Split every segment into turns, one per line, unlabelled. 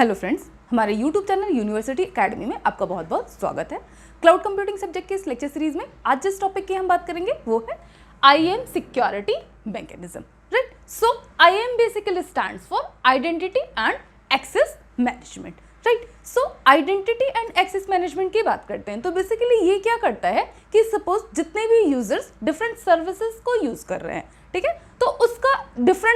Hello friends, हमारे YouTube channel university academy में आपका बहुत बहुत स्वागत है। क्लाउड कंप्यूटिंग सब्जेक्ट के इस लेक्चर सीरीज में आज जिस टॉपिक की हम बात करेंगे वो है IAM security mechanism, right. So IAM basically stands for identity and access management, right. So identity and access management की बात करते हैं तो बेसिकली ये क्या करता है कि सपोज जितने भी यूजर्स डिफरेंट सर्विसेज को यूज कर रहे हैं, ठीक है, तो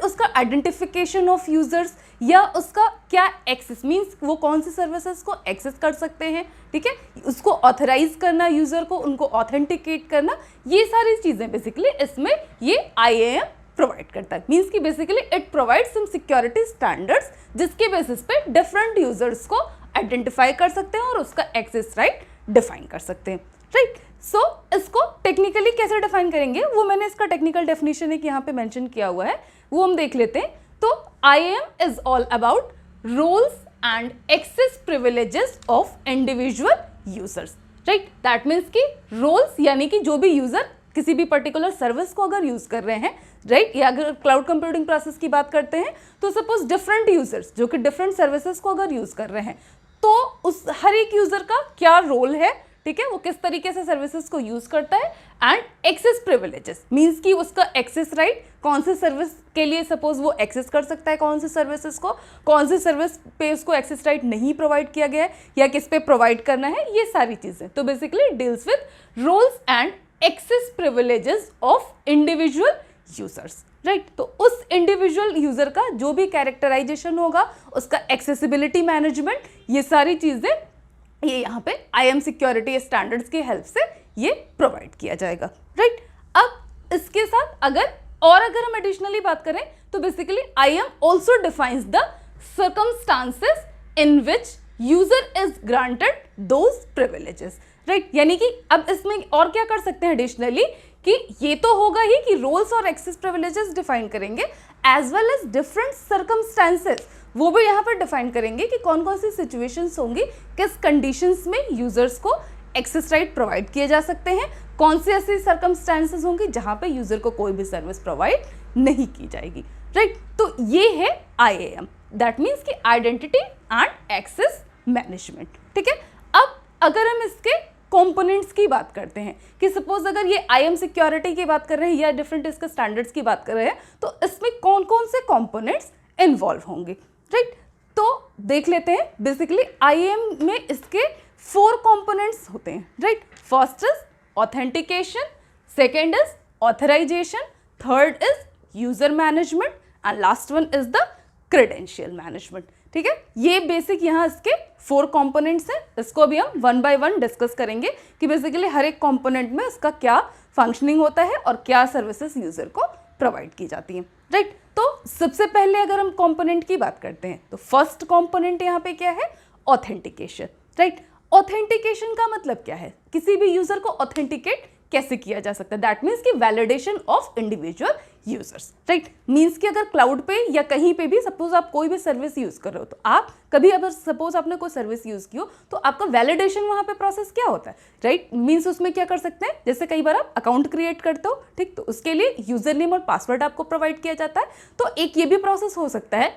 उसका आइडेंटिफिकेशन ऑफ यूजर्स या उसका क्या एक्सेस मींस वो कौन सी सर्विसेज को एक्सेस कर सकते हैं, ठीक है, उसको ऑथराइज करना यूजर को, उनको ऑथेंटिकेट करना, ये सारी चीजें बेसिकली इसमें ये IAM प्रोवाइड करता है। मींस कि basically it provides some security standards जिसके बेसिस पे डिफरेंट यूजर्स को आइडेंटिफाई कर सकते हैं और उसका एक्सेस राइट डिफाइन कर सकते हैं, राइट। सो इसको टेक्निकली कैसे डिफाइन करेंगे वो मैंने इसका टेक्निकल डेफिनेशन एक यहाँ पे मेंशन किया हुआ है, वो हम देख लेते हैं। तो IAM is all about roles and access privileges of individual users, right. That means कि रोल्स यानी कि जो भी यूजर किसी भी पर्टिकुलर सर्विस को अगर यूज कर रहे हैं, राइट, या अगर क्लाउड कंप्यूटिंग प्रोसेस की बात करते हैं तो सपोज डिफरेंट यूजर्स जो कि डिफरेंट सर्विसेज को अगर यूज कर रहे हैं तो उस हर एक यूजर का क्या रोल है, ठीक है, वो किस तरीके से सर्विसेज को यूज करता है, एंड एक्सेस प्रिविलेजेस मींस कि उसका एक्सेस राइट कौन से सर्विस के लिए सपोज वो एक्सेस कर सकता है, कौन से सर्विसेज को, कौन से सर्विस पे उसको एक्सेस राइट नहीं प्रोवाइड किया गया है या किस पे प्रोवाइड करना है, ये सारी चीजें तो basically deals with roles and access privileges of individual users, right. तो उस इंडिविजुअल यूजर का जो भी कैरेक्टराइजेशन होगा, उसका एक्सेसिबिलिटी मैनेजमेंट, ये सारी चीजें ये यहाँ पे IAM सिक्योरिटी स्टैंडर्ड्स की हेल्प से ये प्रोवाइड किया जाएगा, राइट। अब इसके साथ अगर हम एडिशनली बात करें तो basically IAM also defines the circumstances in which user is granted those privileges, right. यानी कि अब इसमें और क्या कर सकते हैं एडिशनली कि ये तो होगा ही कि रोल्स और एक्सेस प्रिविलेजेस डिफाइन करेंगे as well as different circumstances, वो भी यहाँ पर डिफाइन करेंगे कि कौन कौन सी सिचुएशंस होंगी, किस कंडीशंस में यूजर्स को एक्सेस राइट प्रोवाइड किए जा सकते हैं, कौन सी ऐसी सर्कमस्टांसेस होंगी जहाँ पे यूजर को कोई भी सर्विस प्रोवाइड नहीं की जाएगी, राइट। तो ये है IAM, दैट मीन्स कि आइडेंटिटी एंड एक्सेस मैनेजमेंट, ठीक है। अब अगर हम इसके कंपोनेंट्स की बात करते हैं कि सपोज अगर ये IAM सिक्योरिटी की बात कर रहे हैं या डिफरेंट इसके स्टैंडर्ड्स की बात कर रहे हैं तो इसमें कौन कौन से कंपोनेंट्स इन्वॉल्व होंगे, राइट। तो देख लेते हैं बेसिकली IAM में इसके 4 कंपोनेंट्स होते हैं, right. First is authentication, second is authorisation, third is user management and last one is the credential management, ठीक है। ये बेसिक यहाँ इसके 4 कंपोनेंट्स हैं। इसको भी हम 1 बाय 1 डिस्कस करेंगे कि बेसिकली हर एक कंपोनेंट में इसका क्या फंक्शनिंग होता है और क्या सर्विसेज यूजर को प्रोवाइड की जाती हैं, राइट। तो सबसे पहले अगर हम कंपोनेंट की बात करते हैं तो फर्स्ट कंपोनेंट यहाँ पे क्या है, ऑथेंटिकेशन, राइट। ऑथेंटिकेशन का मतलब क्या है, किसी भी यूजर को ऑथेंटिकेट कैसे किया जा सकता है, दैट मीन्स कि validation of individual users, right. Means कि अगर क्लाउड पे या कहीं पे भी सपोज आप कोई भी सर्विस यूज कर रहे हो तो आप कभी अगर सपोज आपने कोई सर्विस यूज की हो तो आपका वैलिडेशन वहाँ पे प्रोसेस क्या होता है, राइट। मीन्स उसमें क्या कर सकते हैं, जैसे कई बार आप अकाउंट क्रिएट करते हो, ठीक, तो उसके लिए यूजर नेम और पासवर्ड आपको प्रोवाइड किया जाता है। तो एक ये भी प्रोसेस हो सकता है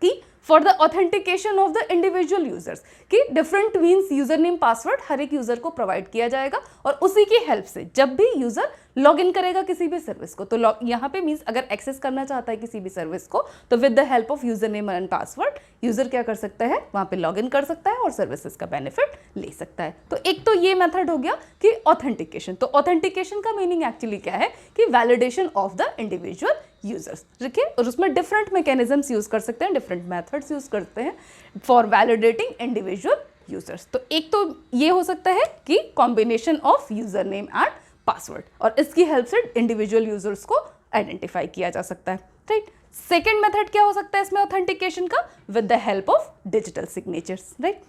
कि for the authentication of the individual users कि different means user name password हर एक यूजर को प्रोवाइड किया जाएगा और उसी की हेल्प से जब भी यूजर लॉग इन करेगा किसी भी सर्विस को तो यहाँ पे मीन्स अगर एक्सेस करना चाहता है किसी भी सर्विस को तो with the help of user name and password user क्या कर सकता है, वहाँ पे लॉग इन कर सकता है और सर्विसेज का बेनिफिट ले सकता है। तो एक तो ये मेथड हो गया कि ऑथेंटिकेशन। तो ऑथेंटिकेशन का मीनिंग एक्चुअली क्या है कि validation of the individual users, ठीक है, और उसमें डिफरेंट मैकेनिज्म्स यूज कर सकते हैं, डिफरेंट मेथड्स यूज करते हैं फॉर वैलिडेटिंग इंडिविजुअल यूजर्स। तो एक तो ये हो सकता है कि combination of user name and password और इसकी हेल्प से इंडिविजुअल यूजर्स को आइडेंटिफाई किया जा सकता है, राइट। सेकेंड मेथड क्या हो सकता है इसमें ऑथेंटिकेशन का, with the help of digital signatures, right.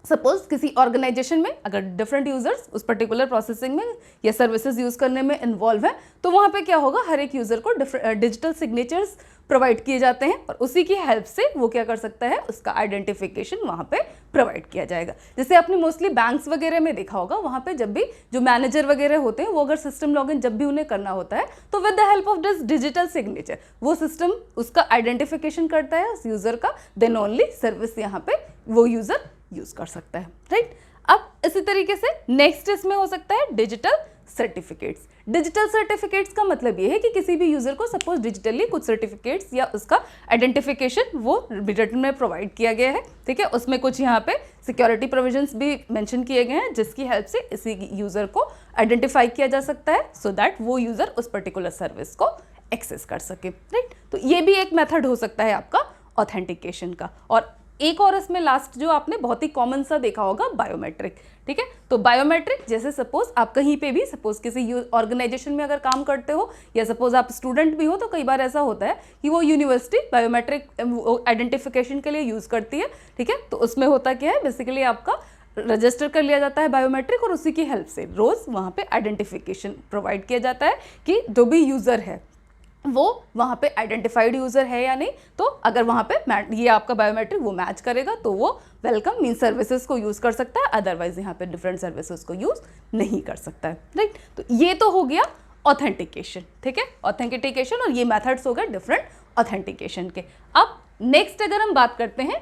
Suppose किसी ऑर्गेनाइजेशन में अगर डिफरेंट यूजर्स उस पर्टिकुलर प्रोसेसिंग में या सर्विसेज यूज करने में इन्वॉल्व है तो वहाँ पे क्या होगा, हर एक यूजर को डिजिटल सिग्नेचर्स प्रोवाइड किए जाते हैं और उसी की हेल्प से वो क्या कर सकता है, उसका आइडेंटिफिकेशन वहाँ पे प्रोवाइड किया जाएगा। जैसे आपने मोस्टली बैंक्स वगैरह में देखा होगा, वहाँ पे जब भी जो मैनेजर वगैरह होते हैं वो अगर सिस्टम लॉगिन जब भी उन्हें करना होता है तो with the help of this digital signature वो सिस्टम उसका आइडेंटिफिकेशन करता है उस यूजर का, देन ओनली सर्विस यहाँ पे वो यूजर यूज कर सकता है, राइट। अब इसी तरीके से नेक्स्ट इसमें हो सकता है डिजिटल सर्टिफिकेट्स। डिजिटल सर्टिफिकेट्स का मतलब ये है कि किसी भी यूजर को सपोज डिजिटली कुछ सर्टिफिकेट्स या उसका आइडेंटिफिकेशन वो रिटर्न में प्रोवाइड किया गया है, ठीक है। उसमें कुछ यहाँ पे सिक्योरिटी प्रोविजंस भी मेंशन किए गए हैं जिसकी हेल्प से इसी यूजर को आइडेंटिफाई किया जा सकता है सो दैट वो यूजर उस पर्टिकुलर सर्विस को एक्सेस कर सके, राइट। तो ये भी एक मेथड हो सकता है आपका ऑथेंटिकेशन का। और एक और इसमें लास्ट जो आपने बहुत ही कॉमन सा देखा होगा, बायोमेट्रिक, ठीक है। तो बायोमेट्रिक जैसे सपोज आप कहीं पे भी सपोज किसी ऑर्गेनाइजेशन में अगर काम करते हो या सपोज आप स्टूडेंट भी हो तो कई बार ऐसा होता है कि वो यूनिवर्सिटी बायोमेट्रिक आइडेंटिफिकेशन के लिए यूज करती है, ठीक है। तो उसमें होता क्या है, बेसिकली आपका रजिस्टर कर लिया जाता है बायोमेट्रिक और उसी की हेल्प से रोज वहाँ पे आइडेंटिफिकेशन प्रोवाइड किया जाता है कि जो भी यूजर है वो वहाँ पे आइडेंटिफाइड यूज़र है या नहीं। तो अगर वहाँ पे ये आपका बायोमेट्रिक वो मैच करेगा तो वो वेलकम मीन सर्विसेज को यूज़ कर सकता है, अदरवाइज यहाँ पे डिफरेंट सर्विसेज को यूज़ नहीं कर सकता है, राइट। तो ये तो हो गया ऑथेंटिकेशन, ठीक है, ऑथेंटिकेशन, और ये मेथड्स हो गए डिफरेंट ऑथेंटिकेशन के। अब नेक्स्ट अगर हम बात करते हैं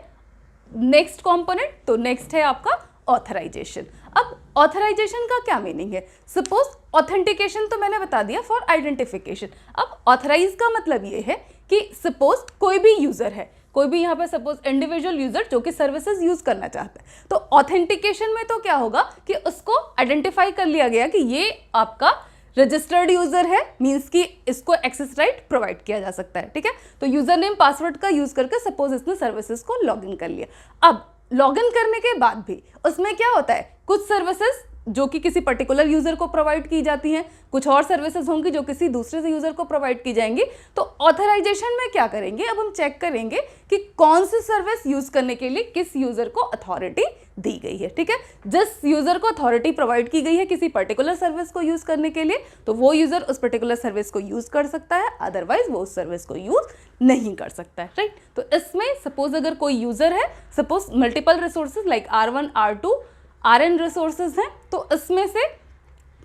नेक्स्ट कॉम्पोनेंट, तो नेक्स्ट है आपका ऑथराइजेशन। अब ऑथराइजेशन का क्या मीनिंग है? सपोज ऑथेंटिकेशन तो मैंने बता दिया फॉर आइडेंटिफिकेशन। अब ऑथराइज का मतलब ये है कि सपोज कोई भी यूजर है, कोई भी यहाँ पे सपोज इंडिविजुअल यूजर जो कि सर्विसेज यूज करना चाहता है, तो ऑथेंटिकेशन में तो क्या होगा कि उसको आइडेंटिफाई कर लिया गया कि ये आपका रजिस्टर्ड यूजर है, मींस कि इसको एक्सेस राइट प्रोवाइड किया जा सकता है, ठीक है। तो यूजर नेम पासवर्ड का यूज करके सपोज इसने सर्विसेज को लॉग इन कर लिया। अब लॉग इन करने के बाद भी उसमें क्या होता है, कुछ सर्विसेज जो कि किसी पर्टिकुलर यूजर को प्रोवाइड की जाती हैं, कुछ और सर्विसेज होंगी जो किसी दूसरे से यूजर को प्रोवाइड की जाएंगी। तो ऑथराइजेशन में क्या करेंगे, अब हम चेक करेंगे कि कौन सी सर्विस यूज करने के लिए किस यूजर को अथॉरिटी दी गई है, ठीक है। जिस यूजर को अथॉरिटी प्रोवाइड की गई है किसी पर्टिकुलर सर्विस को यूज करने के लिए, तो वो यूजर उस पर्टिकुलर सर्विस को यूज कर सकता है, अदरवाइज वो उस सर्विस को यूज नहीं कर सकता है, राइट। तो इसमें सपोज अगर कोई यूजर है, suppose multiple resources like R1 R2 RN resources हैं, तो इसमें से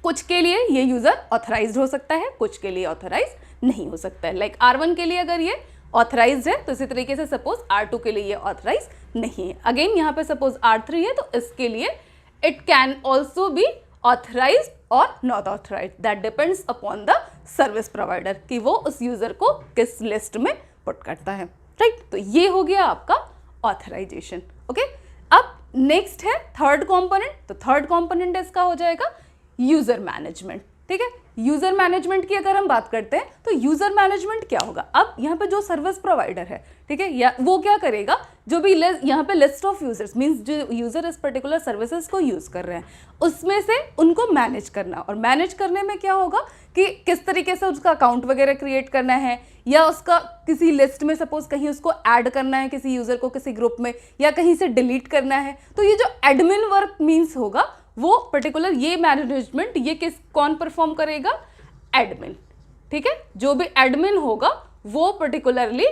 कुछ के लिए ये यूजर ऑथराइज्ड हो सकता है, कुछ के लिए ऑथराइज नहीं हो सकता है। लाइक R1 के लिए अगर ये ऑथराइज्ड है तो इसी तरीके से सपोज R2 के लिए ये ऑथराइज नहीं है। अगेन यहाँ पे सपोज R3 है तो इसके लिए it can also be authorised और not authorised, that depends upon the service provider कि वो उस यूजर को किस लिस्ट में पुट करता है, राइट। तो ये हो गया आपका ऑथराइजेशन, ओके। अब नेक्स्ट है थर्ड कंपोनेंट, तो थर्ड कंपोनेंट इसका हो जाएगा यूजर मैनेजमेंट, ठीक है। यूजर मैनेजमेंट की अगर हम बात करते हैं तो यूजर मैनेजमेंट क्या होगा, अब यहाँ पे जो सर्विस प्रोवाइडर है, ठीक है, या वो क्या करेगा, जो भी यहाँ पे लिस्ट ऑफ यूजर्स मींस जो यूजर इस पर्टिकुलर सर्विसेज को यूज कर रहे हैं उसमें से उनको मैनेज करना, और मैनेज करने में क्या होगा कि किस तरीके से उसका अकाउंट वगैरह क्रिएट करना है, या उसका किसी लिस्ट में सपोज कहीं उसको ऐड करना है किसी यूजर को किसी ग्रुप में, या कहीं से डिलीट करना है। तो ये जो एडमिन वर्क मीन्स होगा वो पर्टिकुलर ये मैनेजमेंट ये कौन परफॉर्म करेगा, एडमिन, ठीक है। जो भी एडमिन होगा वो पर्टिकुलरली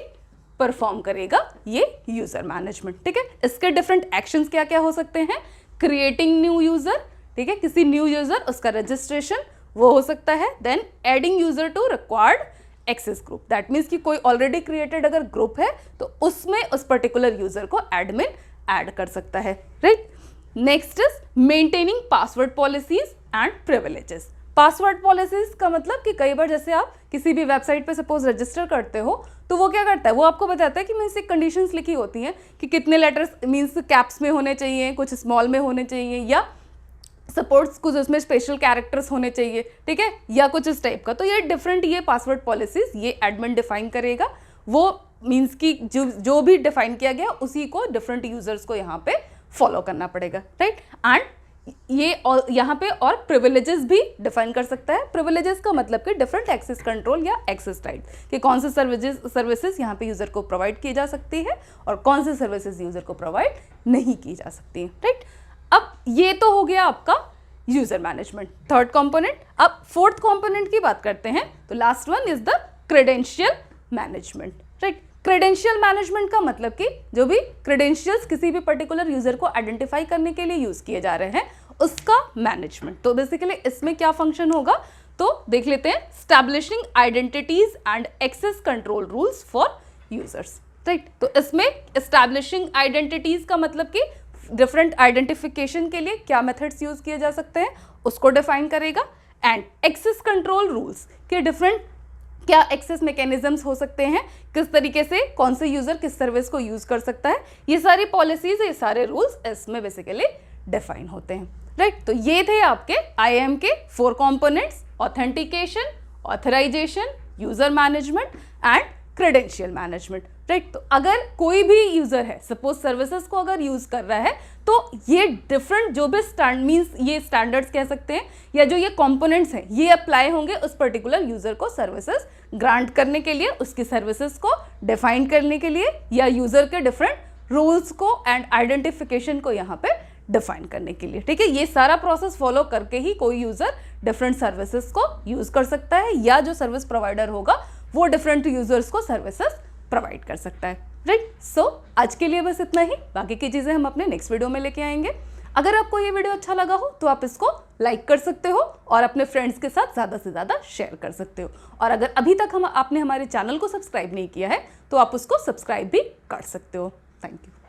परफॉर्म करेगा ये यूजर मैनेजमेंट, ठीक है। इसके डिफरेंट एक्शंस क्या क्या हो सकते हैं, क्रिएटिंग न्यू यूजर, ठीक है, किसी न्यू यूजर उसका रजिस्ट्रेशन वो हो सकता है, then adding user to required access group, that means कि कोई ऑलरेडी क्रिएटेड अगर ग्रुप है तो उसमें उस पर्टिकुलर यूजर को एडमिन ऐड कर सकता है, right. Next is maintaining password policies and privileges. Password policies का मतलब कि कई बार जैसे आप किसी भी वेबसाइट पे सपोज रजिस्टर करते हो तो वो क्या करता है, वो आपको बताता है कि मीन्स एक कंडीशंस लिखी होती हैं कि कितने लेटर्स मीन्स कैप्स में होने चाहिए, कुछ स्मॉल में होने चाहिए, या सपोर्ट्स कुछ उसमें स्पेशल कैरेक्टर्स होने चाहिए, ठीक है, या कुछ इस टाइप का। तो ये डिफरेंट ये पासवर्ड पॉलिसीज ये एडमिन डिफाइन करेगा, वो मीन्स कि जो भी डिफाइन किया गया उसी को डिफरेंट यूजर्स को यहाँ पे फॉलो करना पड़ेगा, राइट। एंड ये और यहाँ पे और प्रिविलेजेस भी डिफाइन कर सकता है। प्रिविलेजेस का मतलब कि डिफरेंट एक्सेस कंट्रोल या एक्सेस राइट, कि कौन से सर्विसेज यहाँ पे यूजर को प्रोवाइड की जा सकती है और कौन से सर्विसेज यूजर को प्रोवाइड नहीं की जा सकती है, राइट। अब ये तो हो गया आपका यूजर मैनेजमेंट थर्ड कंपोनेंट। अब फोर्थ कंपोनेंट की बात करते हैं तो last one is the credential management, right. Credential management का मतलब कि जो भी क्रेडेंशियल्स किसी भी पर्टिकुलर यूजर को आइडेंटिफाई करने के लिए यूज किए जा रहे हैं उसका मैनेजमेंट। तो बेसिकली इसमें क्या फंक्शन होगा तो देख लेते हैं, establishing identities and access control rules for users, right. तो इसमें एस्टैब्लिशिंग आइडेंटिटीज का मतलब कि डिफरेंट आइडेंटिफिकेशन के लिए क्या मेथड्स यूज किए जा सकते हैं उसको डिफाइन करेगा, एंड एक्सेस कंट्रोल रूल्स के डिफरेंट क्या एक्सेस मैकेनिज्म्स हो सकते हैं, किस तरीके से कौन से यूजर किस सर्विस को यूज कर सकता है, ये सारी पॉलिसीज, ये सारे रूल्स इसमें बेसिकली डिफाइन होते हैं, राइट। तो ये थे आपके IAM के 4 components, authentication, authorisation, user management and credential management, right. तो अगर कोई भी यूजर है, सपोज सर्विसेज को अगर यूज कर रहा है, तो ये डिफरेंट जो भी ये स्टैंडर्ड्स कह सकते हैं या जो ये कंपोनेंट्स हैं ये अप्लाई होंगे उस पर्टिकुलर यूजर को सर्विसेज ग्रांट करने के लिए, उसकी सर्विसेज को डिफाइन करने के लिए, या यूजर के डिफरेंट रूल्स को एंड आइडेंटिफिकेशन को यहाँ पे डिफाइन करने के लिए, ठीक है। ये सारा प्रोसेस फॉलो करके ही कोई यूजर डिफरेंट सर्विसेज को यूज कर सकता है, या जो सर्विस प्रोवाइडर होगा वो डिफरेंट यूजर्स को सर्विसेज प्रोवाइड कर सकता है, राइट। सो आज के लिए बस इतना ही, बाकी की चीजें हम अपने नेक्स्ट वीडियो में लेके आएंगे। अगर आपको ये वीडियो अच्छा लगा हो तो आप इसको लाइक कर सकते हो और अपने फ्रेंड्स के साथ ज़्यादा से ज़्यादा शेयर कर सकते हो, और अगर अभी तक आपने हमारे चैनल को सब्सक्राइब नहीं किया है तो आप उसको सब्सक्राइब भी कर सकते हो। Thank you.